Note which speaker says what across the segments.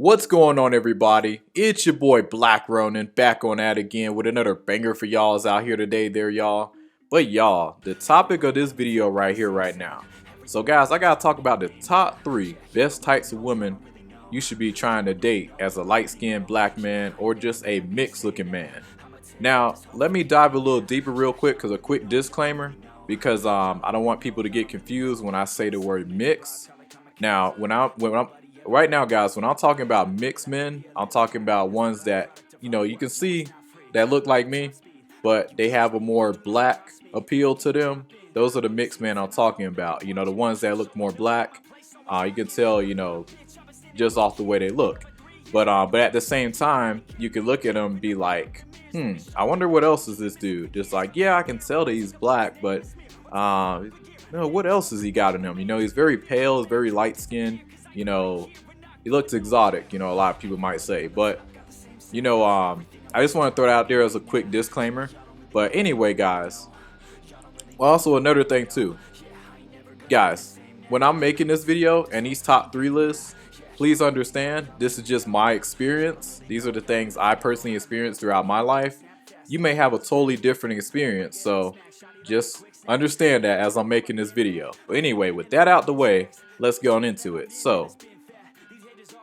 Speaker 1: What's going on, everybody? It's your boy Black Ronin back on that again with another banger for y'all's out here today there, y'all. But y'all, the topic of this video right here right now. So guys, I gotta talk about the top 3 best types of women you should be trying to date as a light-skinned black man or just a mixed looking man. Now, let me dive a little deeper real quick because a quick disclaimer, because I don't want people to get confused when I say the word mix. Now, right now, guys, when I'm talking about mixed men, I'm talking about ones that, you can see that look like me, but they have a more black appeal to them. Those are the mixed men I'm talking about. The ones that look more black, you can tell, just off the way they look. But at the same time, you can look at them and be like, I wonder what else is this dude? Just like, yeah, I can tell that he's black, but what else has he got in him? He's very pale, he's very light skinned. He looks exotic, a lot of people might say. But, I just want to throw it out there as a quick disclaimer. But anyway, guys, also another thing too. Guys, when I'm making this video and these top 3 lists, please understand this is just my experience. These are the things I personally experienced throughout my life. You may have a totally different experience, so just understand that as I'm making this video. But anyway, with that out the way, let's get on into it. So,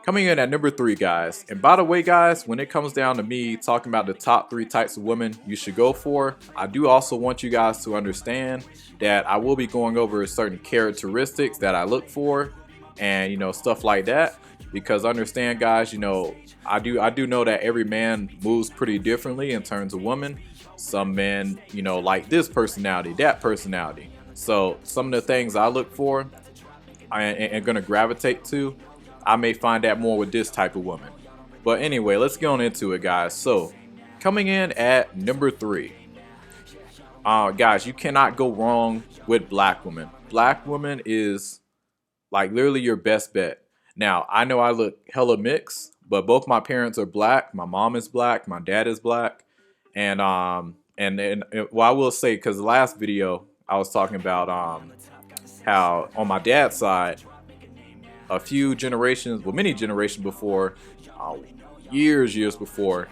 Speaker 1: coming in at number 3, guys. And by the way, guys, when it comes down to me talking about the top 3 types of women you should go for, I do also want you guys to understand that I will be going over certain characteristics that I look for and, stuff like that. Because understand, guys, I do know that every man moves pretty differently in terms of women. Some men, like this personality, that personality. So some of the things I look for and gonna gravitate to, I may find that more with this type of woman. But anyway, let's get on into it, guys. So coming in at number 3, guys, you cannot go wrong with black women. Black woman is like literally your best bet. Now, I know I look hella mixed, but both my parents are black. My mom is black, my dad is black. And well, I will say, because the last video I was talking about how on my dad's side, a few generations, well, many generations before, years before,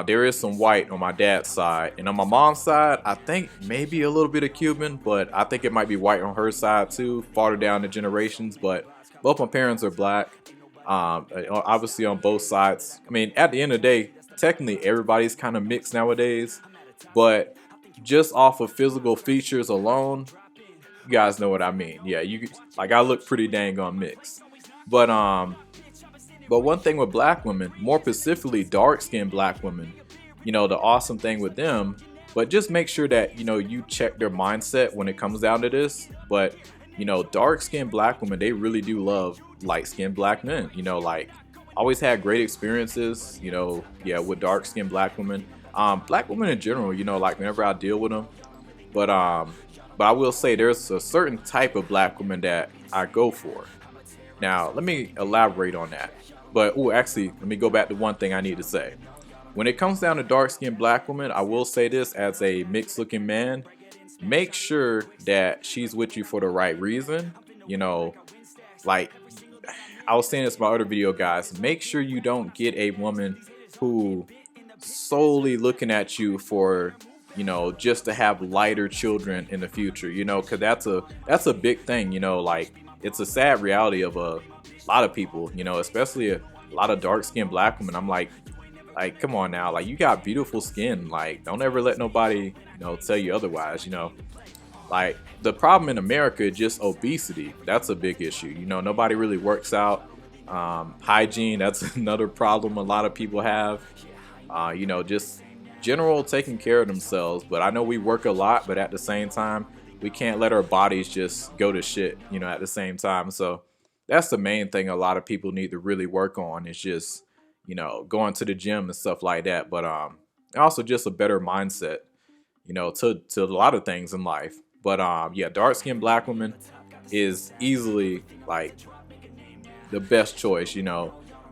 Speaker 1: there is some white on my dad's side. And on my mom's side, I think maybe a little bit of Cuban, but I think it might be white on her side too, farther down the generations. But both my parents are black, obviously on both sides. I mean, at the end of the day, technically everybody's kind of mixed nowadays, but just off of physical features alone, you guys know what I mean. Yeah, I look pretty dang on mixed. But one thing with black women, more specifically dark-skinned black women, the awesome thing with them, but just make sure that you check their mindset when it comes down to this. But dark-skinned black women, they really do love light-skinned black men. Like, always had great experiences, with dark-skinned black women. Black women in general, like whenever I deal with them. But I will say there's a certain type of black woman that I go for. Now, let me elaborate on that. But, actually, let me go back to one thing I need to say. When it comes down to dark-skinned black women, I will say this as a mixed-looking man. Make sure that she's with you for the right reason. Like, I was saying this in my other video, guys. Make sure you don't get a woman who solely looking at you for, just to have lighter children in the future, because that's a big thing, like, it's a sad reality of a lot of people, especially a lot of dark-skinned black women. I'm like, come on now, like, you got beautiful skin. Like, don't ever let nobody, tell you otherwise, Like, the problem in America is just obesity. That's a big issue. Nobody really works out. Hygiene, that's another problem a lot of people have. Just general taking care of themselves. But I know we work a lot, but at the same time, we can't let our bodies just go to shit, at the same time. So that's the main thing a lot of people need to really work on, is just, going to the gym and stuff like that. But also just a better mindset, to a lot of things in life. But yeah, dark-skinned black woman is easily like the best choice,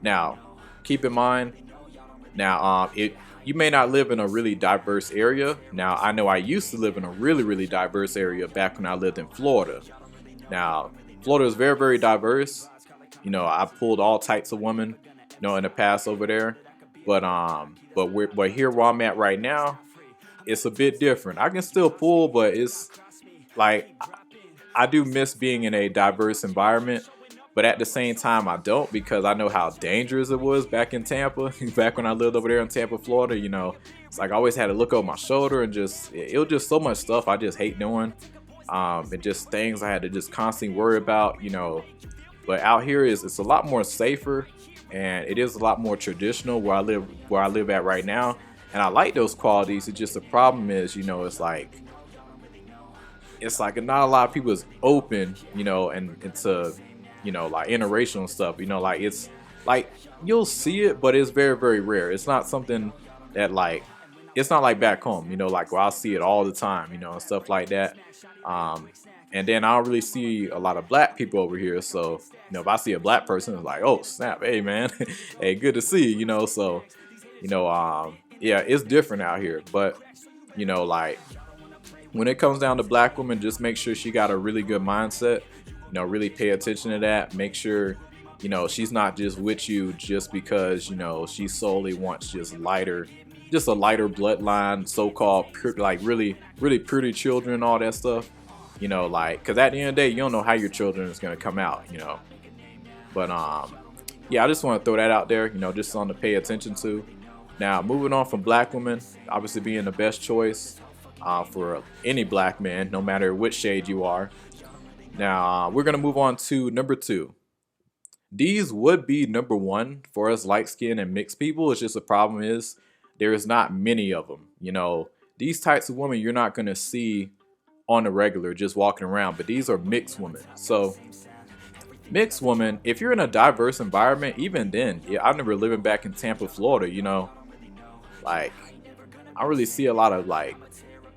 Speaker 1: Now, keep in mind, now you may not live in a really diverse area. Now, I know I used to live in a really, really diverse area back when I lived in Florida. Now, Florida is very, very diverse. I pulled all types of women. in the past over there. But here where I'm at right now, it's a bit different. I can still pull, but it's like I do miss being in a diverse environment. But at the same time, I don't, because I know how dangerous it was back in Tampa, back when I lived over there in Tampa, Florida. It's like I always had to look over my shoulder, and it was just so much stuff I just hate doing. And just things I had to just constantly worry about. But out here it's a lot more safer, and it is a lot more traditional where I live at right now. And I like those qualities. It's just the problem is, it's like not a lot of people is open, and into, like interracial and stuff. Like it's like you'll see it, but it's very, very rare. It's not something that it's not like back home, like where I'll see it all the time, and stuff like that. And then I don't really see a lot of black people over here. So, if I see a black person, it's like, oh snap, hey man, hey, good to see you. So, yeah, it's different out here. But, like when it comes down to black women, just make sure she got a really good mindset. Really pay attention to that. Make sure, she's not just with you just because, she solely wants just a lighter bloodline, so-called like really, really pretty children, all that stuff. Because at the end of the day, you don't know how your children is going to come out, But, yeah, I just want to throw that out there, just something to pay attention to. Now, moving on from black women, obviously being the best choice for any black man, no matter which shade you are. Now, we're going to move on to number 2. These would be number 1 for us light skinned and mixed people. It's just the problem is there is not many of them. These types of women you're not going to see on the regular just walking around, but these are mixed women. So mixed women, if you're in a diverse environment, even then, I remember living back in Tampa, Florida, like I really see a lot of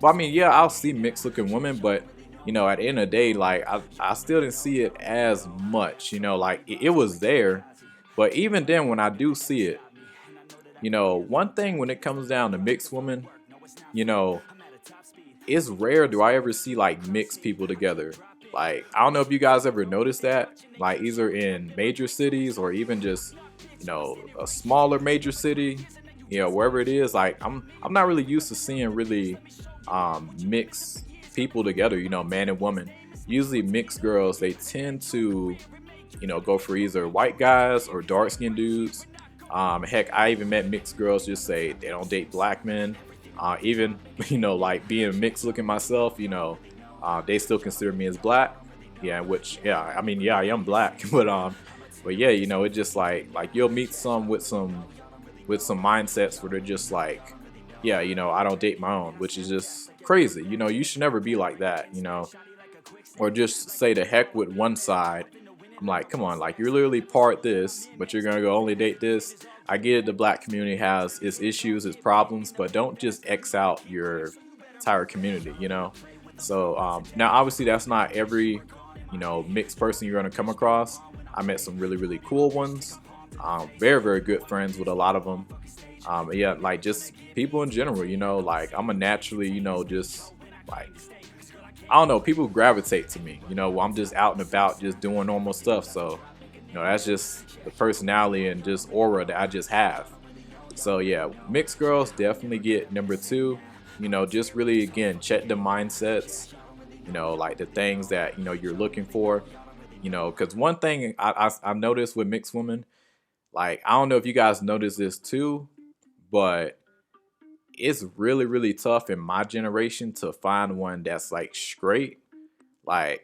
Speaker 1: I'll see mixed looking women, but at the end of the day, I still didn't see it as much, it was there. But even then, when I do see it, one thing when it comes down to mixed women, it's rare do I ever see mixed people together. I don't know if you guys ever noticed that, either in major cities or even just, a smaller major city, wherever it is. I'm not really used to seeing really mixed people together, man and woman. Usually mixed girls, they tend to, go for either white guys or dark skinned dudes. Heck, I even met mixed girls just say they don't date black men. Even, being mixed looking myself, they still consider me as black. Yeah, I am black, but yeah, it just you'll meet some with some mindsets where they're just yeah, I don't date my own, which is just crazy. You should never be like that, or just say the heck with one side. I'm like, come on, you're literally part this, but you're gonna go only date this. I get it, the black community has its issues, its problems, but don't just X out your entire community, So now obviously that's not every, mixed person you're gonna come across. I met some really, really cool ones. Very, very good friends with a lot of them. Yeah, just people in general, I'm a naturally, just I don't know, people gravitate to me, I'm just out and about just doing normal stuff. So, that's just the personality and just aura that I just have. So yeah, mixed girls definitely get number 2. Just really, again, check the mindsets, the things that, you're looking for, because one thing I noticed with mixed women, I don't know if you guys notice this too, but it's really, really tough in my generation to find one that's straight. I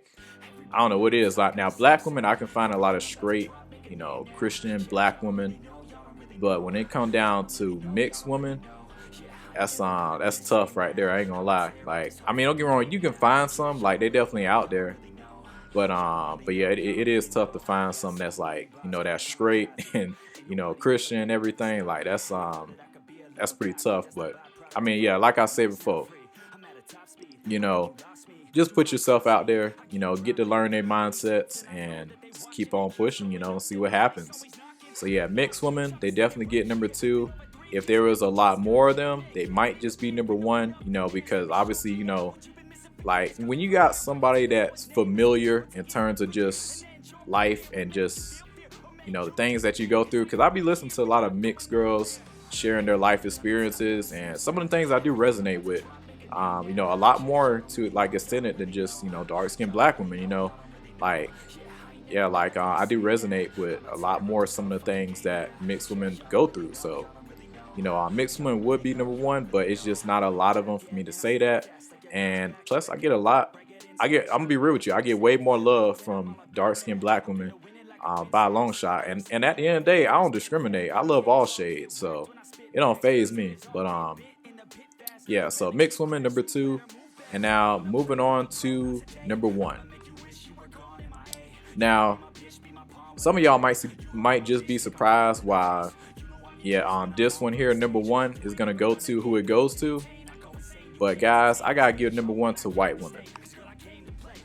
Speaker 1: don't know what it is. Now, black women, I can find a lot of straight, Christian black women, but when it come down to mixed women, that's tough right there. I ain't gonna lie. Don't get me wrong, you can find some, they definitely out there, but yeah, it is tough to find some that's that's straight and Christian and everything. That's pretty tough. But yeah, like I said before, just put yourself out there, get to learn their mindsets and just keep on pushing, see what happens. So yeah, mixed women, they definitely get number 2. If there was a lot more of them, they might just be number 1, because obviously, when you got somebody that's familiar in terms of just life and just, you know, the things that you go through, because I be listening to a lot of mixed girls sharing their life experiences, and some of the things I do resonate with. You know, a lot more to like extended than just, you know, dark skinned black women, you know, like yeah, like I do resonate with a lot more some of the things that mixed women go through. So, you know, mixed women would be number one, but it's just not a lot of them for me to say that. And plus, I get a lot. I'm gonna be real with you. I get way more love from dark skinned black women by a long shot. And at the end of the day, I don't discriminate. I love all shades, so it don't phase me. But yeah. So mixed women number two, and now moving on to number one. Now, some of y'all might just be surprised why, yeah, this one here, number one, is gonna go to who it goes to. But guys, I gotta give number one to white women.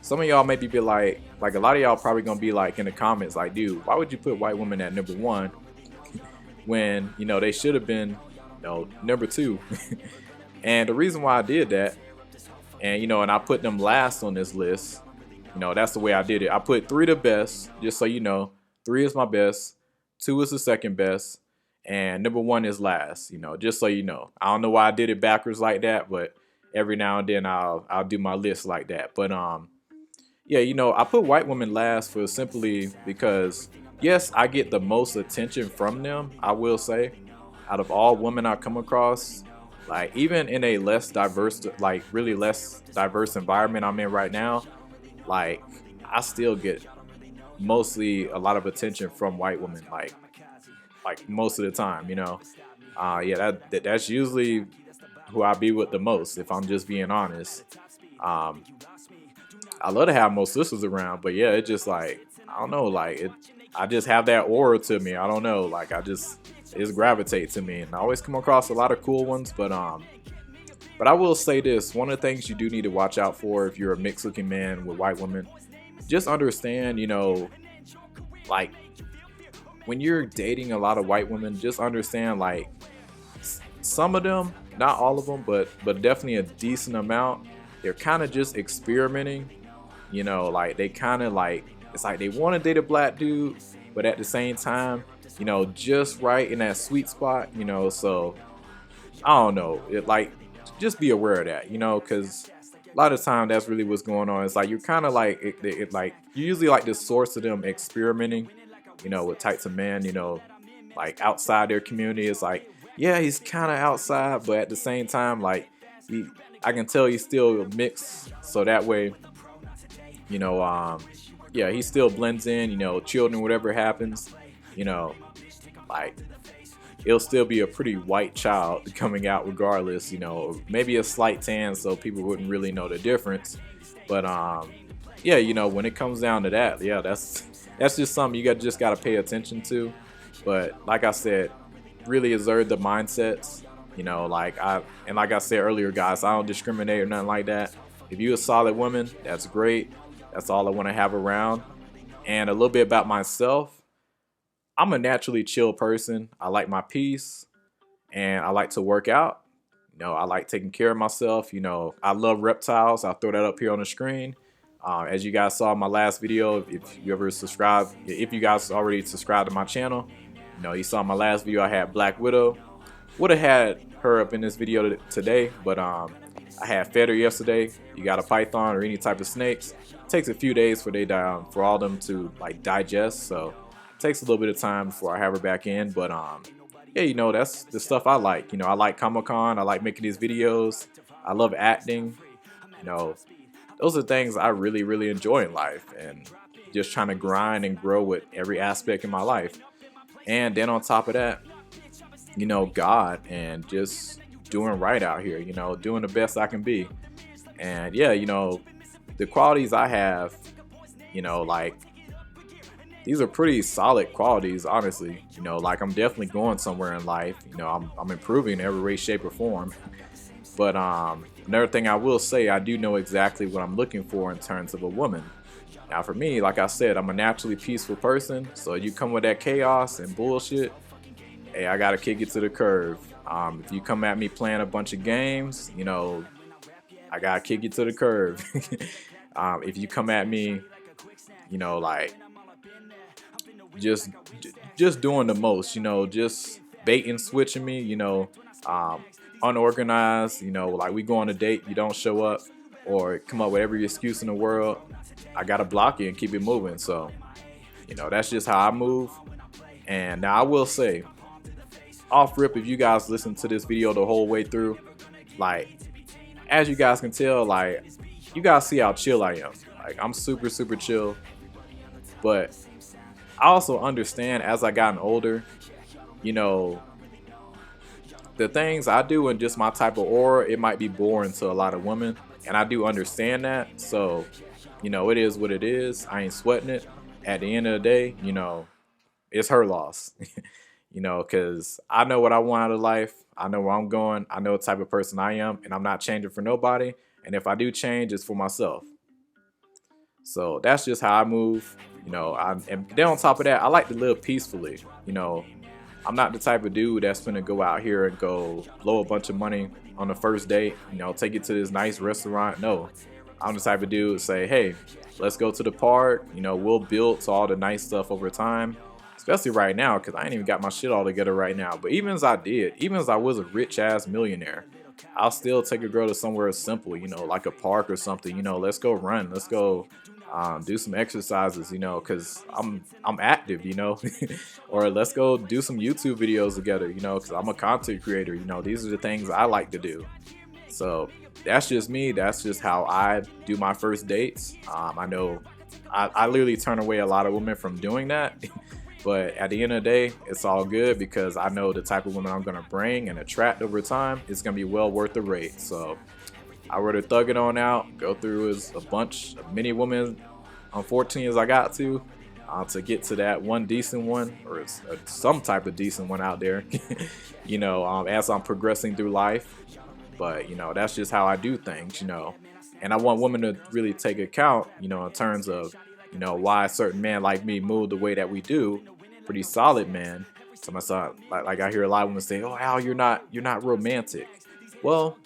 Speaker 1: Some of y'all maybe be like a lot of y'all probably gonna be like in the comments, like, dude, why would you put white women at number one when, you know, they should have been, you know, number two? And the reason why I did that, and you know, and I put them last on this list, you know, that's the way I did it. I put three the best, just so you know. Three is my best, two is the second best, and number one is last, you know, just so you know. I don't know why I did it backwards like that, but every now and then I'll do my list like that. But yeah, you know, I put white women last for simply because, yes, I get the most attention from them, I will say, out of all women I come across. Like, even in a less diverse, like really less diverse environment I'm in right now, like, I still get mostly a lot of attention from white women, like most of the time, you know. Yeah, that's usually who I be with the most, if I'm just being honest. I love to have most sisters around, but yeah, it just like, I don't know, like I just have that aura to me. I don't know, like it just gravitate to me, and I always come across a lot of cool ones. But I will say this: one of the things you do need to watch out for if you're a mixed-looking man with white women, just understand, you know, like when you're dating a lot of white women, just understand like some of them, not all of them, but definitely a decent amount, they're kind of just experimenting. You know, like they kind of like, it's like they want to date a black dude, but at the same time, you know, just right in that sweet spot, you know. So I don't know, it like, just be aware of that, you know, because a lot of time that's really what's going on. It's like you're kind of like it like you usually like the source of them experimenting, you know, with types of men, you know, like outside their community. It's like, yeah, he's kind of outside, but at the same time, like I can tell he's still mixed, so that way, you know, yeah, he still blends in, you know, children, whatever happens, you know, like it'll still be a pretty white child coming out regardless, you know, maybe a slight tan so people wouldn't really know the difference. But yeah, you know, when it comes down to that, yeah, that's just something you just gotta pay attention to. But like I said, really observe the mindsets, you know, like I said earlier, guys, I don't discriminate or nothing like that. If you're a solid woman, that's great. That's all I want to have around. And a little bit about myself, I'm a naturally chill person. I like my peace, and I like to work out. You know, I like taking care of myself. You know, I love reptiles. I'll throw that up here on the screen. As you guys saw in my last video, if you ever subscribe, if you guys already subscribed to my channel, you know, you saw my last video, I had Black Widow. Would have had her up in this video today, but I had fed her yesterday. You got a python or any type of snakes, it takes a few days for all them to like digest. So it takes a little bit of time before I have her back in. But yeah, you know, that's the stuff I like. You know, I like Comic-Con. I like making these videos. I love acting. You know, those are things I really, really enjoy in life, and just trying to grind and grow with every aspect in my life. And then on top of that, you know, God, and just doing right out here, you know, doing the best I can be. And yeah, you know, the qualities I have, you know, like these are pretty solid qualities, honestly. You know, like I'm definitely going somewhere in life. You know, I'm improving in every way, shape, or form. But another thing I will say, I do know exactly what I'm looking for in terms of a woman. Now for me, like I said, I'm a naturally peaceful person. So you come with that chaos and bullshit, hey, I gotta kick it to the curb. If you come at me playing a bunch of games, you know, I gotta kick you to the curb. If you come at me, you know, like just just doing the most, just bait and switching me, um, unorganized, like we go on a date, you don't show up or come up with every excuse in the world, I gotta block you and keep it moving. So, that's just how I move. And now I will say, off rip, if you guys listen to this video the whole way through, like, as you guys can tell, like, you guys see how chill I am. Like, I'm super, super chill. But I also understand as I gotten older, you know, the things I do and just my type of aura, it might be boring to a lot of women. And I do understand that. So, it is what it is. I ain't sweating it. At the end of the day, it's her loss. Because I know what I want out of life. I know where I'm going. I know what type of person I am. And I'm not changing for nobody. And if I do change, it's for myself. So that's just how I move. And then on top of that, I like to live peacefully. I'm not the type of dude that's gonna go out here and go blow a bunch of money on the first date, take it to this nice restaurant. No, I'm the type of dude say, hey, let's go to the park. We'll build to all the nice stuff over time, especially right now, because I ain't even got my shit all together right now. But even as I was a rich ass millionaire, I'll still take a girl to somewhere simple, like a park or something. Let's go run. Let's go do some exercises, because I'm active, or let's go do some YouTube videos together, because I'm a content creator. These are the things I like to do. So that's just me. That's just how I do my first dates. I know I literally turn away a lot of women from doing that. But at the end of the day, it's all good because I know the type of women I'm going to bring and attract over time is going to be well worth the rate. So I rather thug it on out, go through as a bunch of many women, unfortunately, as I got to get to that one decent one or some type of decent one out there, as I'm progressing through life. But, that's just how I do things, and I want women to really take account, in terms of, why a certain man like me move the way that we do. Pretty solid, man. So myself, like I hear a lot of women say, "Oh, Al, you're not romantic." Well,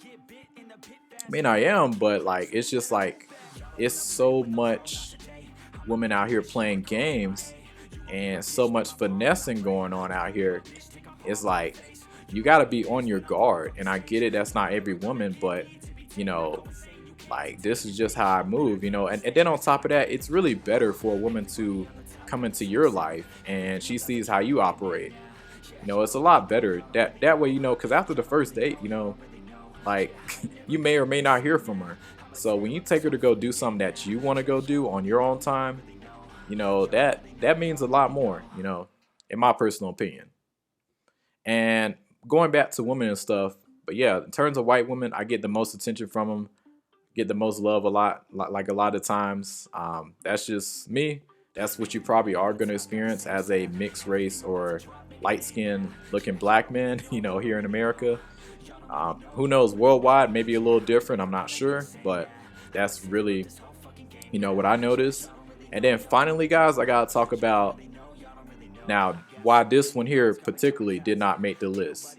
Speaker 1: I mean, I am, but like it's just like it's so much women out here playing games and so much finessing going on out here. It's like you got to be on your guard. And I get it, that's not every woman, but like this is just how I move, and then on top of that, it's really better for a woman to come into your life and she sees how you operate. It's a lot better that way, because after the first date, like you may or may not hear from her. So when you take her to go do something that you want to go do on your own time, that means a lot more, in my personal opinion. And going back to women and stuff, but yeah, in terms of white women, I get the most attention from them, get the most love a lot of times. That's just me. That's what you probably are going to experience as a mixed race or light skinned looking black man, here in America. Who knows, worldwide, maybe a little different, I'm not sure, but that's really, what I noticed. And then finally, guys, I got to talk about now why this one here particularly did not make the list.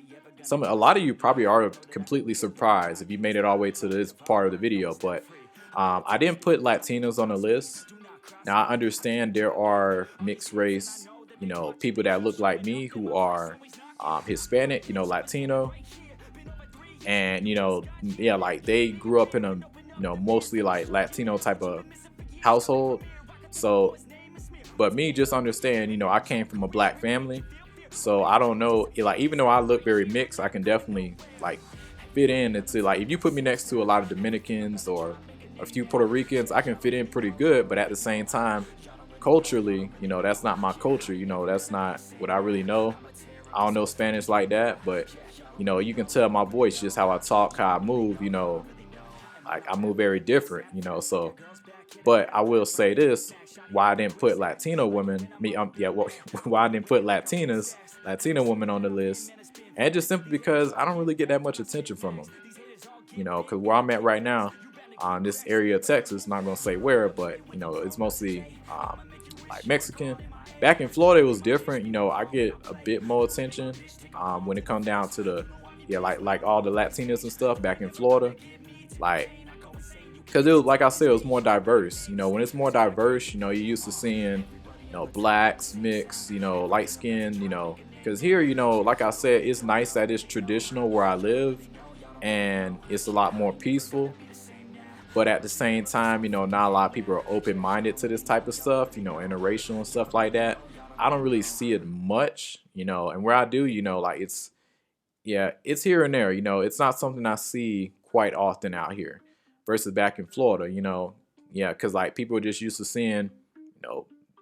Speaker 1: A lot of you probably are completely surprised if you made it all the way to this part of the video, but I didn't put Latinos on the list. Now I understand there are mixed race, people that look like me who are Hispanic, Latino, and yeah, like they grew up in a mostly like Latino type of household. So, but me, just understand, I came from a black family. So I don't know, like, even though I look very mixed, I can definitely like fit in into, like, if you put me next to a lot of Dominicans or a few Puerto Ricans, I can fit in pretty good. But at the same time, culturally, that's not my culture. That's not what I really know. I don't know Spanish like that, but you can tell my voice, just how I talk, how I move, like I move very different, so. But I will say this: why I didn't put Latino women, why I didn't put Latino women on the list, and just simply because I don't really get that much attention from them, because where I'm at right now, this area of Texas, not gonna say where, but it's mostly like Mexican. Back in Florida, it was different. I get a bit more attention when it comes down to like all the Latinas and stuff back in Florida, like. Because it was, like I said, it was more diverse. When it's more diverse, you're used to seeing, blacks, mixed, light skin, because here, like I said, it's nice that it's traditional where I live and it's a lot more peaceful. But at the same time, not a lot of people are open-minded to this type of stuff, interracial and stuff like that. I don't really see it much, and where I do, like yeah, it's here and there, it's not something I see quite often out here versus back in Florida, yeah, because like people are just used to seeing,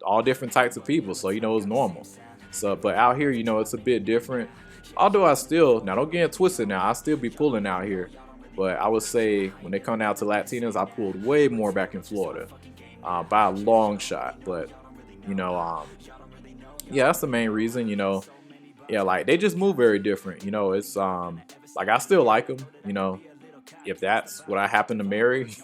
Speaker 1: all different types of people, so it's normal. So, but out here, it's a bit different. Although I still, now don't get it twisted now, I still be pulling out here. But I would say when they come down to Latinos, I pulled way more back in Florida by a long shot. But, you know, um, yeah, that's the main reason, yeah, like they just move very different. It's like I still like them, if that's what I happen to marry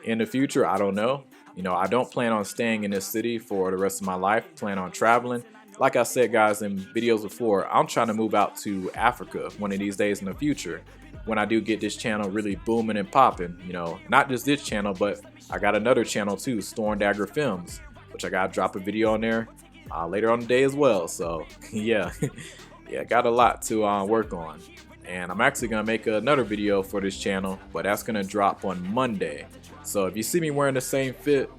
Speaker 1: in the future, I don't know. I don't plan on staying in this city for the rest of my life. Plan on traveling. Like I said, guys, in videos before, I'm trying to move out to Africa one of these days in the future. When I do get this channel really booming and popping, not just this channel, but I got another channel too, Dagger Films, which I gotta drop a video on there later on the day as well. So yeah, yeah, got a lot to work on. And I'm actually gonna make another video for this channel, but that's gonna drop on Monday. So if you see me wearing the same fit,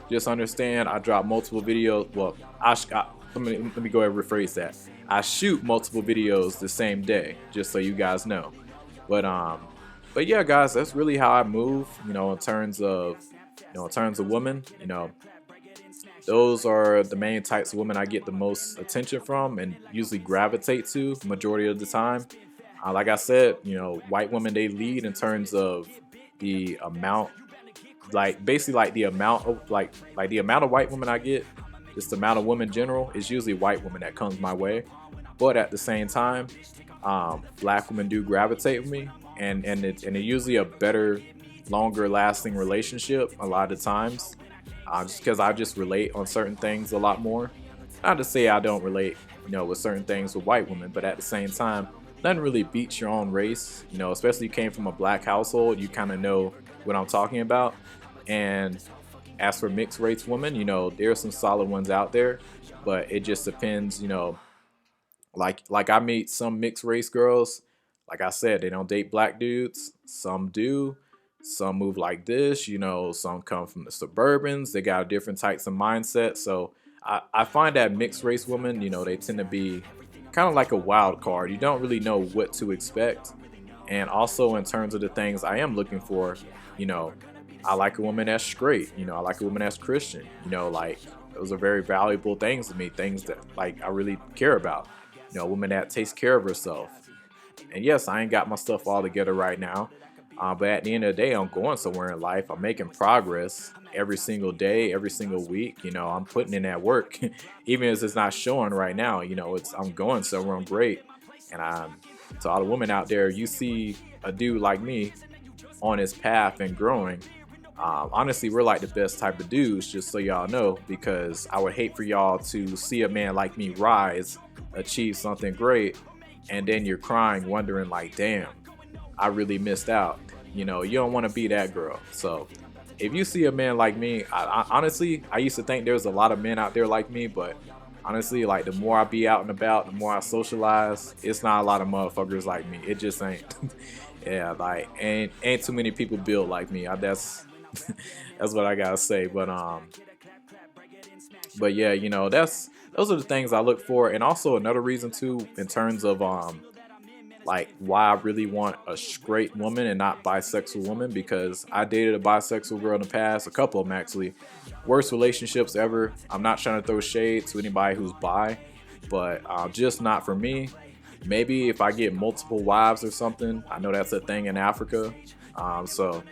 Speaker 1: just understand I drop multiple videos. Well, let me go ahead and rephrase that. I shoot multiple videos the same day, just so you guys know. But yeah, guys, that's really how I move. In terms of women. Those are the main types of women I get the most attention from and usually gravitate to the majority of the time. Like I said, white women, they lead in terms of the amount, like basically like the amount of like the amount of white women I get, just the amount of women in general is usually white women that comes my way. But at the same time, black women do gravitate with me, and it's usually a better, longer lasting relationship a lot of times, just because I just relate on certain things a lot more. Not to say I don't relate, with certain things with white women, but at the same time, nothing really beats your own race. Especially you came from a black household, you kind of know what I'm talking about. And as for mixed race women, there are some solid ones out there, but it just depends, like I meet some mixed race girls, like I said, they don't date black dudes. Some do. Some move like this, some come from the suburbans. They got different types of mindset. So I find that mixed race women, they tend to be kind of like a wild card. You don't really know what to expect. And also in terms of the things I am looking for, I like a woman that's straight, I like a woman that's Christian, like those are very valuable things to me, things that like I really care about. A woman that takes care of herself. And yes, I ain't got my stuff all together right now. But at the end of the day, I'm going somewhere in life. I'm making progress every single day, every single week. I'm putting in that work, even as it's not showing right now. I'm going somewhere. I'm great. And to all the women out there, you see a dude like me on his path and growing. Honestly, we're like the best type of dudes, just so y'all know, because I would hate for y'all to see a man like me rise, achieve something great, and then you're crying, wondering like, damn, I really missed out. You don't want to be that girl. So if you see a man like me, honestly, I used to think there's a lot of men out there like me, but honestly, like the more I be out and about, the more I socialize, it's not a lot of motherfuckers like me. It just ain't. Yeah, like ain't too many people built like me. That's that's what I gotta say. But yeah, those are the things I look for. And also another reason too, in terms of like why I really want a straight woman and not bisexual woman, because I dated a bisexual girl in the past, a couple of them actually. Worst relationships ever. I'm not trying to throw shade to anybody who's bi, but just not for me. Maybe if I get multiple wives or something, I know that's a thing in Africa. So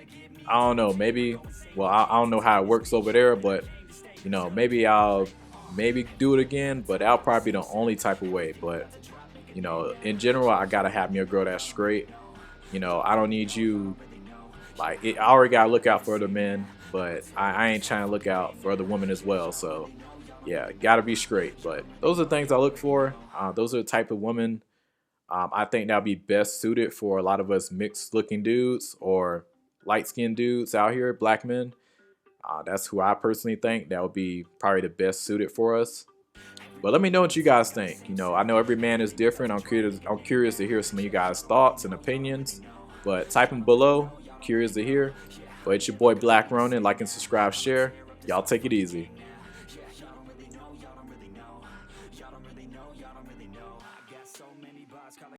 Speaker 1: I don't know, maybe, well, I don't know how it works over there, but maybe I'll do it again, but that'll probably be the only type of way. But in general, I gotta have me a girl that's straight. I don't need you, like, I already gotta look out for other men, but I ain't trying to look out for other women as well. So yeah, gotta be straight. But those are the things I look for. Those are the type of women I think that'll be best suited for a lot of us mixed looking dudes or light skinned dudes out here, black men. That's who I personally think that would be probably the best suited for us. But let me know what you guys think. You know, I know every man is different. I'm curious to hear some of you guys' thoughts and opinions. But type them below. Curious to hear. But it's your boy Black Ronin. Like and subscribe, share. Y'all take it easy.